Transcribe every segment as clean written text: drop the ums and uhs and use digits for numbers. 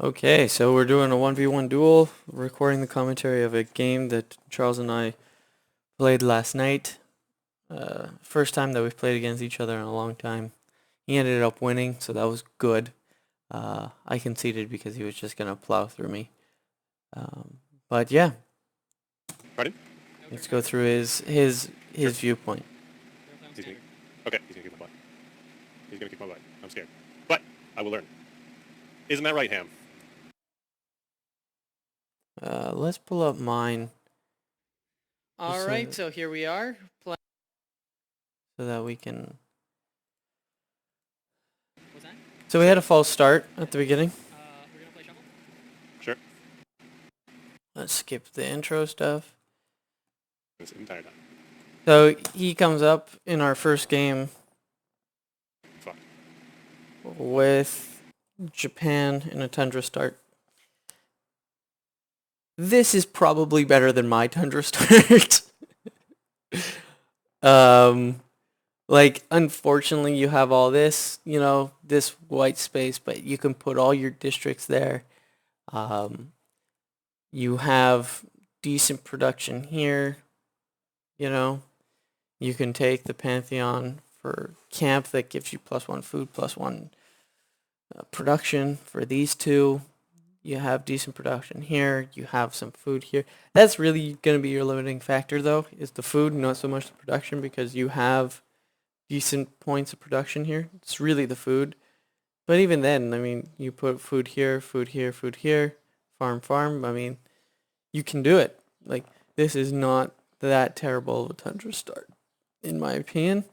Okay, so we're doing a 1v1 duel, recording the commentary of a game that Charles and I played last night. First time that we've played against each other in a long time. He ended up winning, so that was good. I conceded because he was just going to plow through me. But yeah, Pardon? let's go through his viewpoint. He's gonna, okay, he's gonna kick my butt. He's gonna kick my butt. I'm scared. But I will learn. Isn't that right, Ham? Let's pull up mine. All right, so here we are. So that we can... What's that? So we had a false start at the beginning. We're gonna play shuffle. Sure. Let's skip the intro stuff. This entire time. So he comes up in our first game Fuck. with Japan in a Tundra start. This is probably better than my Tundra start. Like, unfortunately, you have all this, this white space, but you can put all your districts there. You have decent production here, You can take the Pantheon for camp that gives you +1 food, +1 production for these two. You have decent production here. You have some food here. That's really going to be your limiting factor, though, is the food, not so much the production, because you have decent points of production here. It's really the food. But even then, I mean, you put food here, food here, food here, farm. I mean, you can do it. Like, this is not that terrible of a Tundra start, in my opinion.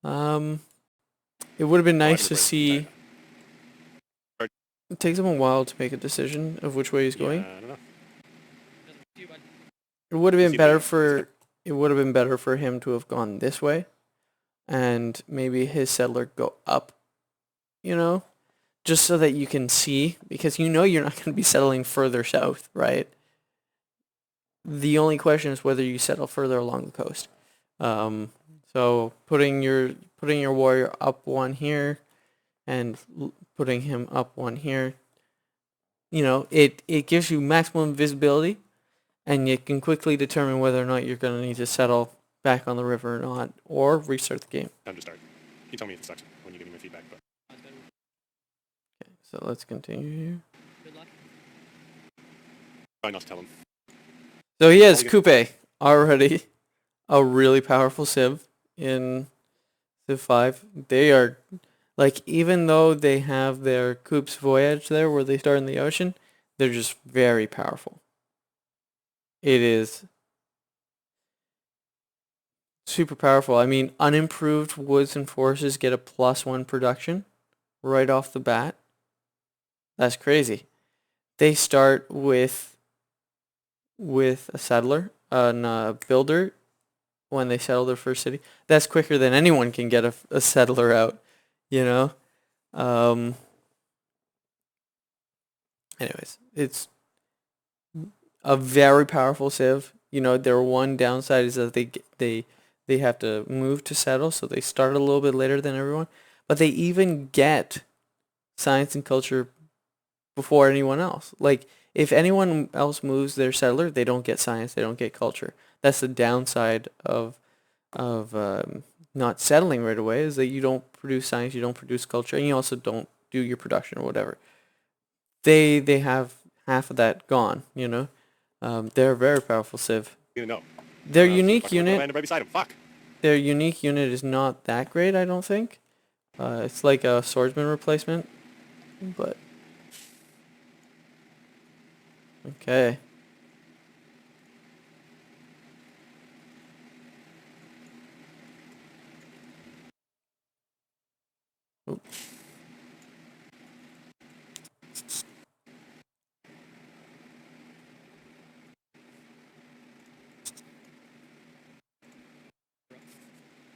It would have been nice to see... It takes him a while to make a decision of which way he's going. I don't know. It would have been better for him to have gone this way, and maybe his settler go up, just so that you can see, because you're not going to be settling further south, right? The only question is whether you settle further along the coast. So putting your warrior up one here, and putting him up one here, it gives you maximum visibility, and you can quickly determine whether or not you're going to need to settle back on the river or not, or restart the game. Time to start. You tell me if it sucks when you give me my feedback. But Okay, so let's continue here. Good luck. try not to tell him. So he has Coupe already, a really powerful Civ in Civ 5. They are... Like, even though they have their Coup's Voyage there, where they start in the ocean, they're just very powerful. It is super powerful. I mean, unimproved woods and forests get a +1 production right off the bat. That's crazy. They start with a settler, a builder, when they settle their first city. That's quicker than anyone can get a settler out. Anyways, it's a very powerful Civ. Their one downside is that they have to move to settle, so they start a little bit later than everyone. But they even get science and culture before anyone else. Like, if anyone else moves their settler, they don't get science, they don't get culture. That's the downside of not settling right away, is that you don't produce science, you don't produce culture, and you also don't do your production or whatever. They have half of that gone, They're a very powerful Civ. No. Their unique unit... Right beside him. Fuck. Their unique unit is not that great, I don't think. It's like a swordsman replacement, but... Okay. Oops.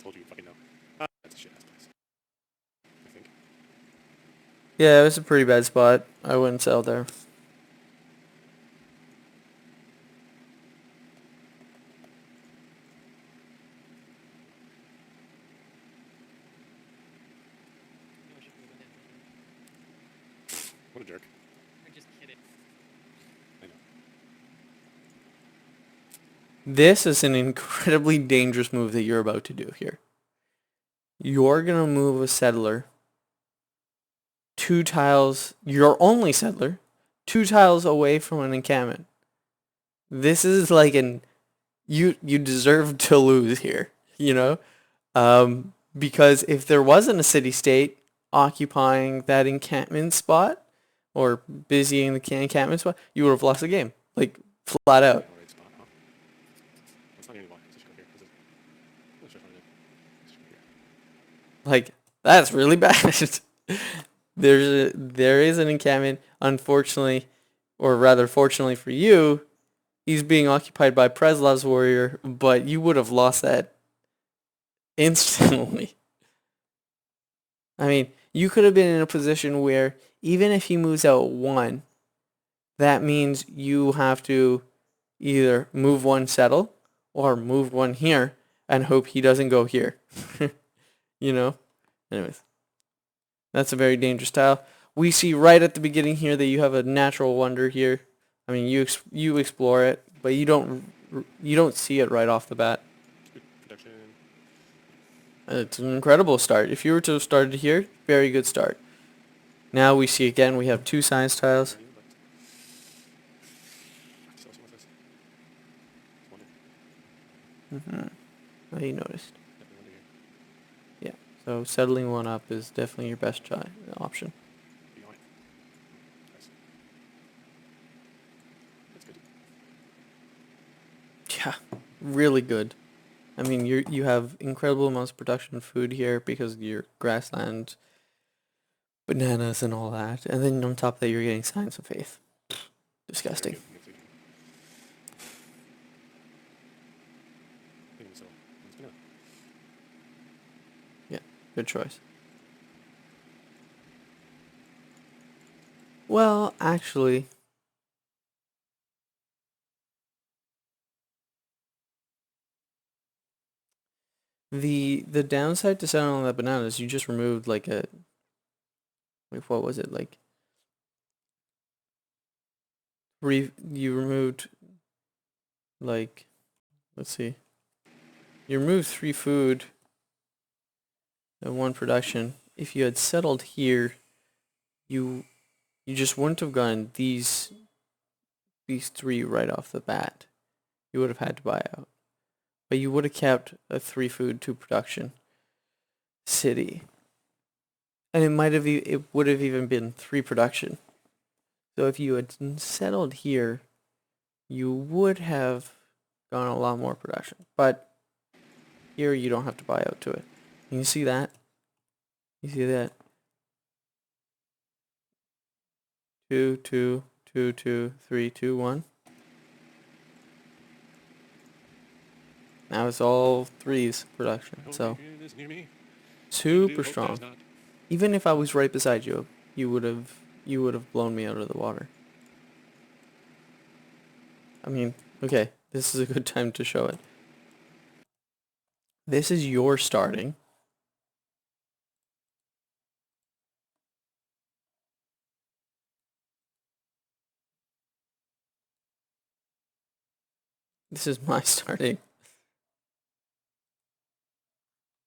Told you fucking no. That's a shit ass place. I think. Yeah, it was a pretty bad spot. I wouldn't sell there. What a jerk. This is an incredibly dangerous move that you're about to do here. You're going to move a settler 2 tiles, your only settler, 2 tiles away from an encampment. This is like you deserve to lose here, you know? Because if there wasn't a city-state occupying that encampment spot or busying the encampment spot, you would have lost the game, like flat out. Alright, spot, huh? It's not even why. Let's just go here. This is. Let's just run it. Let's just go here. Like that's really bad. There is an encampment, unfortunately, or rather fortunately for you, he's being occupied by Preslav's warrior, but you would have lost that instantly. I mean, you could have been in a position where even if he moves out 1, that means you have to either move 1 settle or move 1 here and hope he doesn't go here. You know? Anyways, that's a very dangerous tile. We see right at the beginning here that you have a natural wonder here. I mean, you explore it, but you don't see it right off the bat. Good production. It's an incredible start. If you were to have started here, very good start. Now we see again we have 2 science tiles. But what's this? It's wonder. Oh, you noticed. Definitely wonder here. Yeah. So settling 1 up is definitely your best option. Be on it. Nice. That's good. Yeah, really good. I mean, you have incredible amounts of production of food here because of your grassland, bananas, and all that. And then on top of that, you're getting signs of faith. Disgusting. Good. Good. Good. So, it's gonna. Yeah, good choice. Well, actually, the downside to selling on that banana is you just removed like what was it, like you removed like, let's see, you removed 3 food and 1 production. If you had settled here, you just wouldn't have gotten these 3 right off the bat. You would have had to buy out. But you would have kept a 3 food 2 production city. And it would have even been 3 production. So if you had settled here, you would have gotten a lot more production. But here you don't have to buy out to it. You see that? You see that? 2, 2, 2, 2, 3, 2, 1. Now it's all 3s production. So Is near me. super strong. Even if I was right beside you, you would have blown me out of the water. I mean, okay, this is a good time to show it. This is your starting. This is my starting.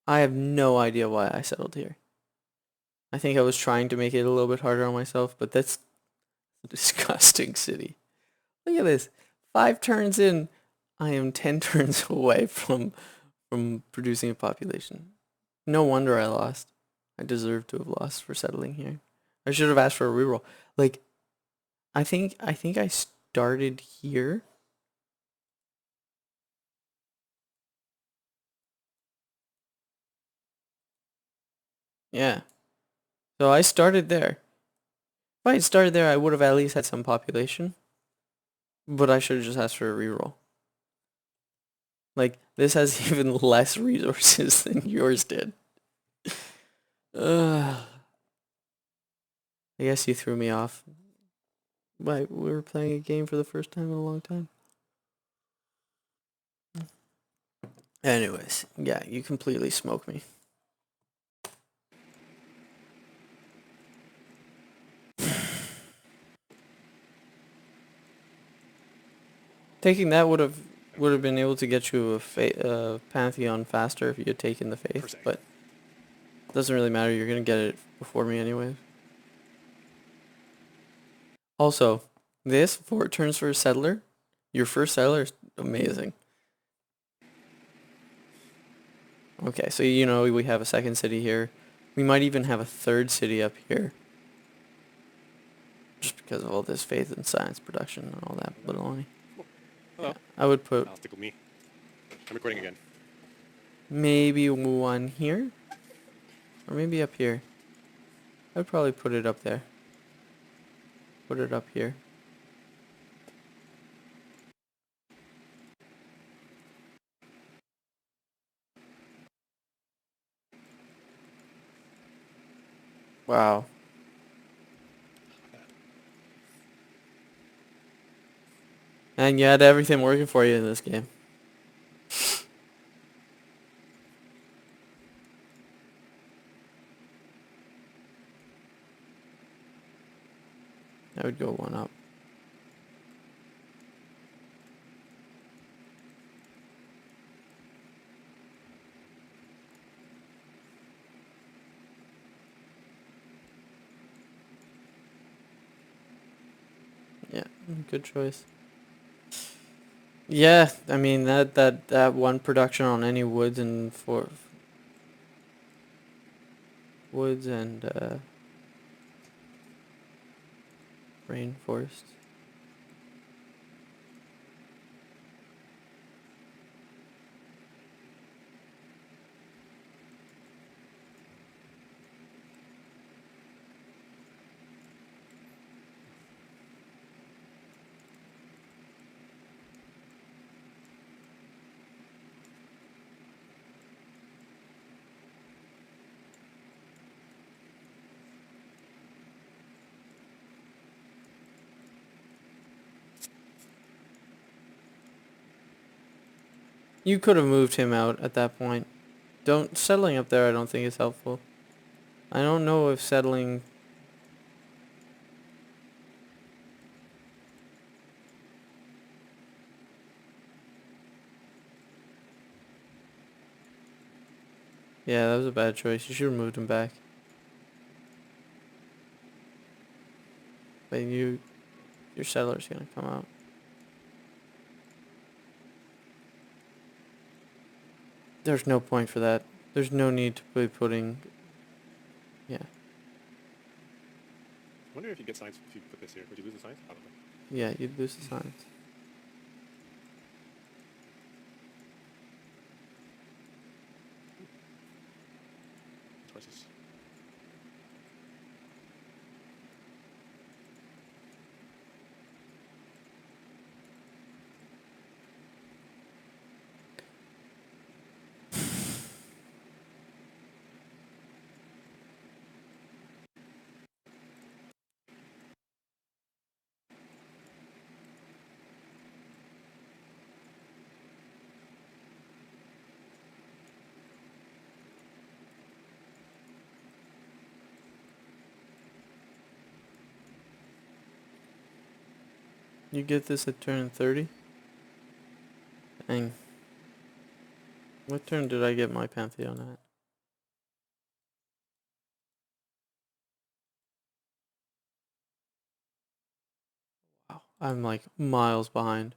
I have no idea why I settled here. I think I was trying to make it a little bit harder on myself, but that's a disgusting city. Look at this. 5 turns in, I am 10 turns away from producing a population. No wonder I lost. I deserve to have lost for settling here. I should have asked for a reroll. Like, I think I started here. Yeah. So I started there. If I had started there, I would have at least had some population. But I should have just asked for a reroll. Like, this has even less resources than yours did. I guess you threw me off. But we were playing a game for the first time in a long time. Anyways, yeah, you completely smoked me. Taking that would have would have been able to get you a Pantheon faster if you had taken the Per Faith, se. but it doesn't really matter. You're gonna get it before me anyway. Also, this 4 turns for a settler. Your first settler is amazing. Okay, so you know we have a second city here. We might even have a third city up here. Just because of all this faith and science production and all that baloney. Hello. Yeah, I would put I'll stick with me. I'm recording again. maybe one here. Or maybe up here. I'd probably put it up there. Put it up here. Wow. And you had everything working for you in this game. I would go one up. Yeah, good choice. Yeah, I mean that one production on any woods and for woods and rainforest. You could have moved him out at that point. Don't settling up there I don't think is helpful. I don't know if settling Yeah, that was a bad choice. You should have moved him back. But your settler's gonna come out. There's no point for that. There's no need to be putting. Yeah. I wonder if you get science if you put this here. Would you lose the science? I don't know. Yeah, you'd lose the science. Choices. You get this at turn 30? Dang. What turn did I get my Pantheon at? Wow. I'm like miles behind.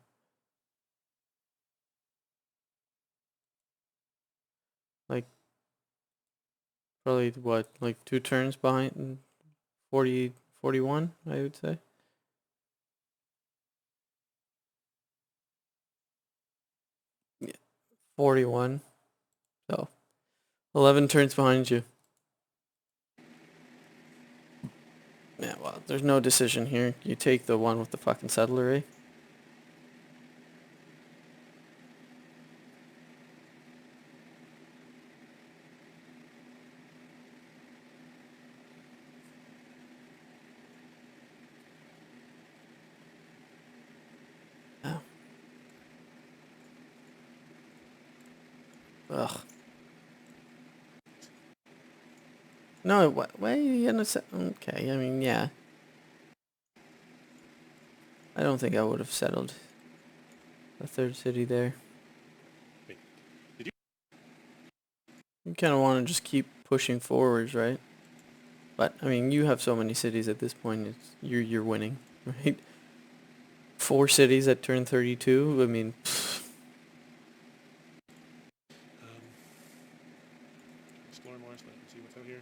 Like, probably what, like 2 turns behind? 40, 41, I would say. Yeah, 41. So, 11 turns behind you. Yeah, well, there's no decision here. You take the one with the fucking settler, eh? Oh. Ugh. No, what? Why are you gonna set? Okay, I mean, yeah. I don't think I would have settled. a third city there. Wait, did you? You kind of want to just keep pushing forwards, right? But I mean, you have so many cities at this point. You're winning, right? 4 cities that turn 32. I mean, Explore more, so I can see what's out here.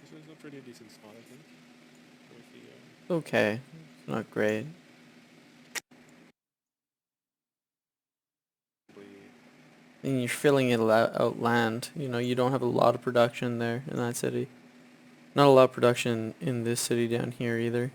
This is a pretty decent spot, I think. With okay, it's not great. And you're filling it out land. You know, you don't have a lot of production there in that city. Not a lot of production in this city down here either.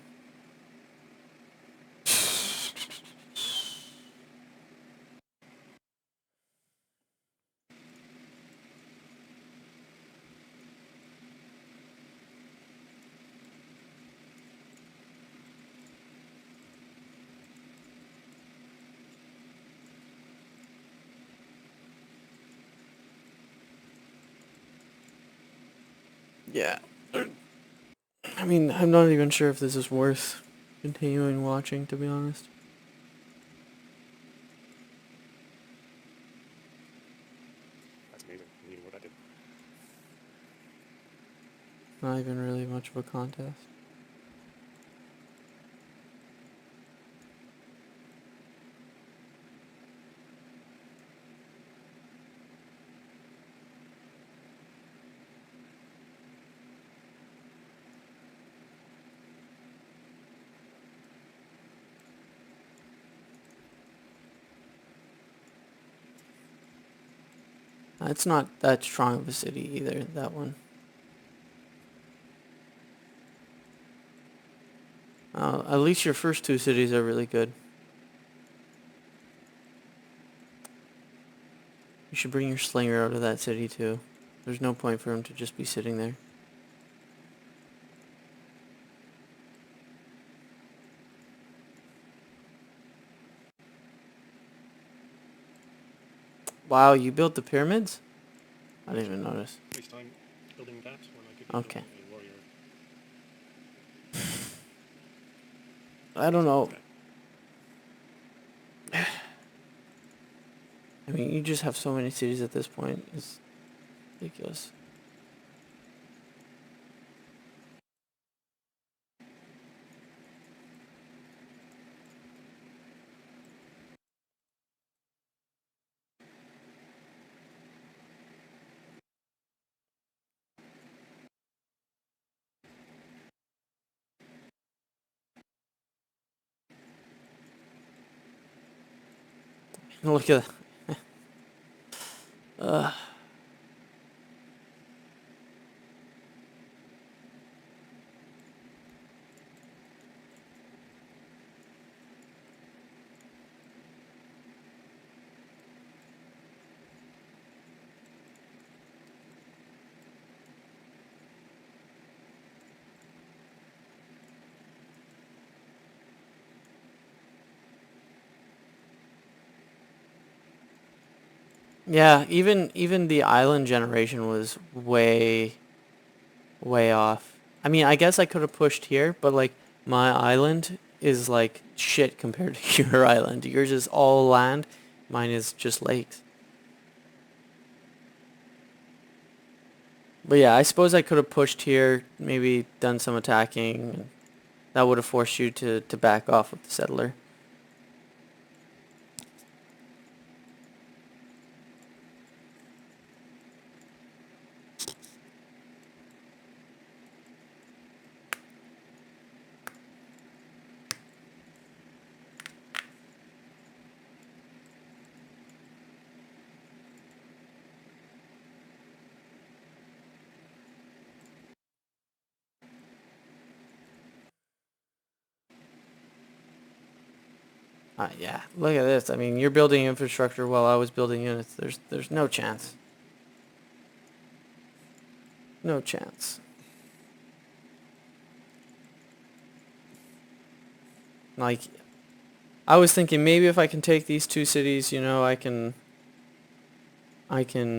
Yeah. I mean, I'm not even sure if this is worth continuing watching, to be honest. that's amazing. I mean, what I did. Not even really much of a contest. It's not that strong of a city either, that one. At least your first 2 cities are really good. You should bring your slinger out of that city too. There's no point for him to just be sitting there. Wow, you built the pyramids? I didn't even notice. Waste time building that when I could be Okay. building a warrior. I don't know. Okay. I mean, you just have so many cities at this point. It's ridiculous. Look at that. Yeah, even the island generation was way off. I mean, I guess I could have pushed here, but like my island is like shit compared to your island. Yours is all land, mine is just lakes. But yeah, I suppose I could have pushed here, maybe done some attacking. And that would have forced you to back off with the settler. Yeah, look at this. I mean, you're building infrastructure while I was building units. There's no chance. No chance. Like, I was thinking maybe if I can take these 2 cities, you know, I can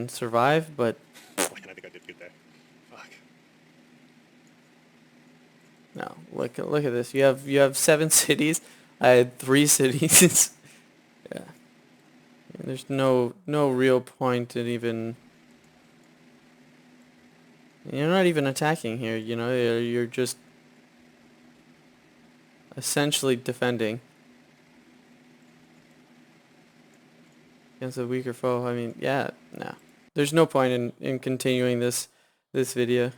survive, but And I think I did good there. Fuck. no. Look at this. You have 7 cities. I had 3 cities. Yeah. There's no real point in even. You're not even attacking here, you know. You're just essentially defending against a weaker foe. I mean, yeah, no. There's no point in continuing this video.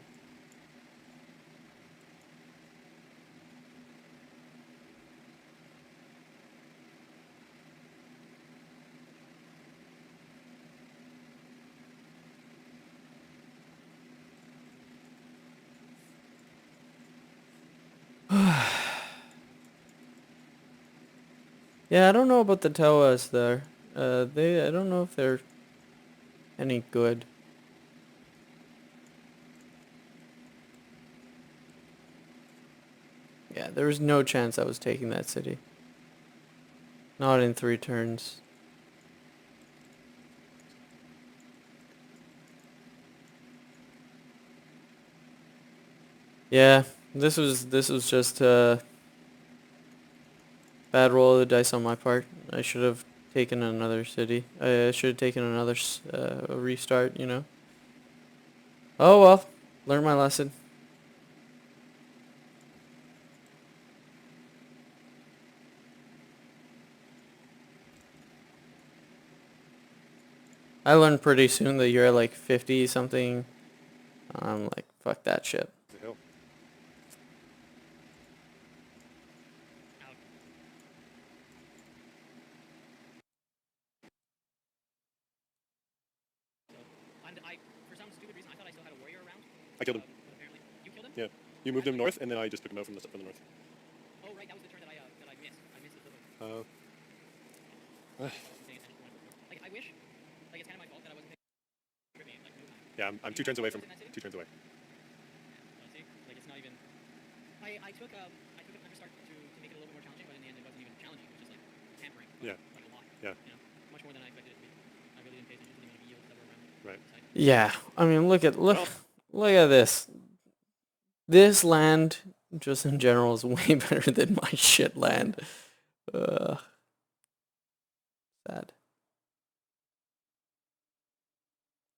Yeah, I don't know about the Toas there. I don't know if they're any good. Yeah, there was no chance I was taking that city. Not in 3 turns. Yeah, this was just bad roll of the dice on my part. I should have taken another city. I should have taken another restart, you know. Oh well, learned my lesson. I learned pretty soon that you're at like 50 something. I'm like, fuck that shit. The hill. Out. So, and for some stupid reason, I thought I still had a warrior around. I killed him. But apparently, you killed him. Yeah. You moved him north, and then I just took him out from the north. Oh right, that was the turn that I missed. I missed the little. Uh, Paying attention to my footwork. Like I wish, like it's kind of my fault that I wasn't paying like no time. yeah, I'm 2 turns away from. 2 turns away. See, like it's not even. I took a time to start to make it a little bit more challenging, but in the end it wasn't even challenging. It was just like hampering. Yeah. Like a lot. Yeah. You know, much more than I expected it to be. I really didn't pay attention to the amount of yields that were around. Right. The side. Yeah, I mean, look at this. This land, just in general, is way better than my shit land. Sad.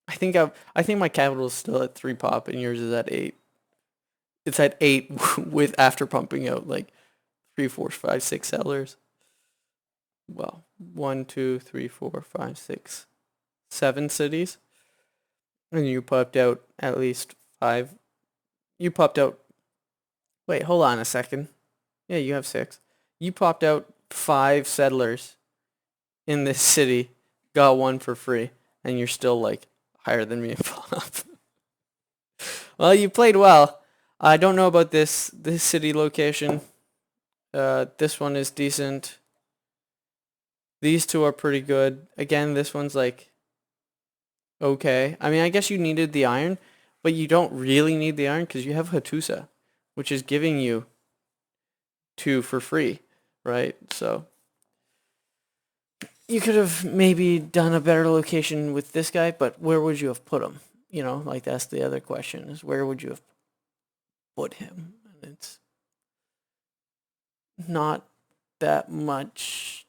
I think my capital is still at 3 pop and yours is at 8. It's at 8 with after pumping out like 3, 4, 5, 6 settlers. Well, 1, 2, 3, 4, 5, 6, 7 cities. And you popped out at least 5. You popped out. Wait, hold on a second. Yeah, you have 6. You popped out 5 settlers in this city, got 1 for free, and you're still like higher than me in pop. Well, you played well. I don't know about this city location. This one is decent. These 2 are pretty good. Again, this one's like okay. I mean, I guess you needed the iron, but you don't really need the iron because you have Hattusa, which is giving you 2 for free, right? So you could have maybe done a better location with this guy, but where would you have put him? You know, like that's the other question is where would you have put him? And it's not that much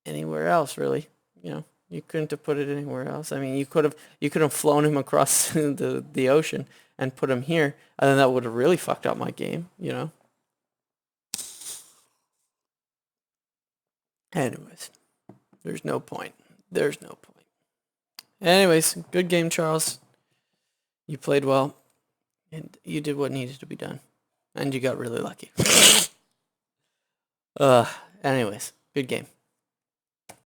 anywhere else, really. You know, you couldn't have put it anywhere else. I mean, you could have flown him across the ocean and put him here, and then that would have really fucked up my game, you know. Anyways, there's no point. There's no point. Anyways, good game, Charles. You played well, and you did what needed to be done, and you got really lucky. Anyways, good game.